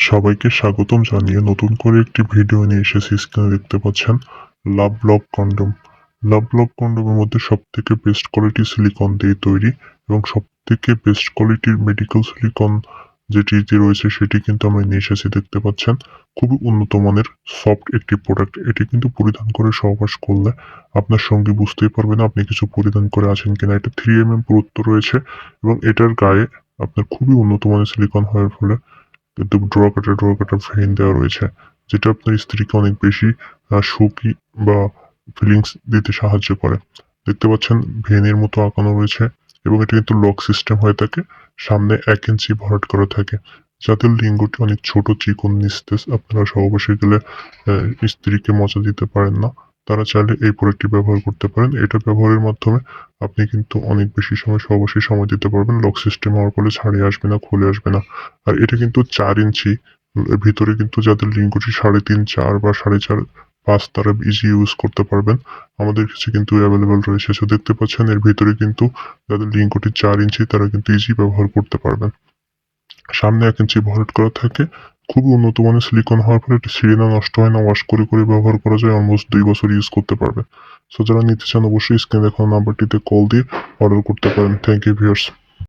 সবাইকে স্বাগতম জানিয়ে নতুন করে একটি ভিডিও নিয়ে এসেছি। স্ক্রিনে দেখতে পাচ্ছেন লাভ লক কন্ডম। লাভ লক কন্ডোমের মধ্যে সবথেকে বেস্ট কোয়ালিটি সিলিকন দিয়ে তৈরি এবং সবথেকে বেস্ট কোয়ালিটির মেডিকেল সিলিকন যেটি রয়েছে সেটি কিন্তু আমরা নিয়ে এসেছি। দেখতে পাচ্ছেন খুবই উন্নত মানের সফট একটি প্রোডাক্ট। এটি কিন্তু পরিধান করে সহবাস করলে আপনার সঙ্গী বুঝতেই পারবে না আপনি কিছু পরিধান করে আছেন কিনা। এটা 3mm পুরুত্ব রয়েছে এবং এটার গায়ে আপনার খুবই উন্নত মানের সিলিকন হওয়ার ফলে কিন্তু ড্র কাটা ভেইন দেওয়া রয়েছে, যেটা আপনার স্ত্রীকে অনেক বেশি সুখী বা ফিলিংস দিতে সাহায্য করে। দেখতে পাচ্ছেন ভেইনের মতো আঁকানো রয়েছে এবং এটা কিন্তু লক সিস্টেম হয়ে থাকে। সামনে 1 ইঞ্চি ভরাট করা থাকে। যাদের লিঙ্গটি অনেক ছোট, চিকন, নিস্তেজ, আপনারা সহবাসে গেলে স্ত্রীকে মজা দিতে পারেন না, তারা চাইলে এই প্রোডাক্টটি ব্যবহার করতে পারেন। এটা ব্যবহারের মাধ্যমে আপনি কিন্তু অনেক বেশি সহবাসে সময় দিতে পারবেন। লক সিস্টেম হওয়ার ফলে ছাড়িয়ে আসবে না, খুলে আসবে না। আর এটা কিন্তু 4 ইঞ্চি। এর ভিতরে কিন্তু যাদের লিঙ্গটি 3.5, 4 বা 4.5, 5 তারা ইজি ইউজ করতে পারবেন। আমাদের কাছে কিন্তু এভেলেবেল রয়েছে। সো দেখতে পাচ্ছেন এর ভিতরে কিন্তু যাদের লিঙ্গটি 4 ইঞ্চি তারা কিন্তু ইজি ব্যবহার করতে পারবেন। সামনে 1 ইঞ্চি ভরাট করা থাকে। খুবই উন্নত মানের সিলিকন হওয়ার ফলে এটি ছিঁড়ে না, নষ্ট হয় না, ওয়াশ করে ব্যবহার করা যায়। অলমোস্ট 2 বছর ইউজ করতে পারবেন। সো যারা নিতে চান অবশ্যই স্ক্রিনে দেখানো নাম্বারটিতে কল দিয়ে অর্ডার করতে পারেন। Thank you viewers.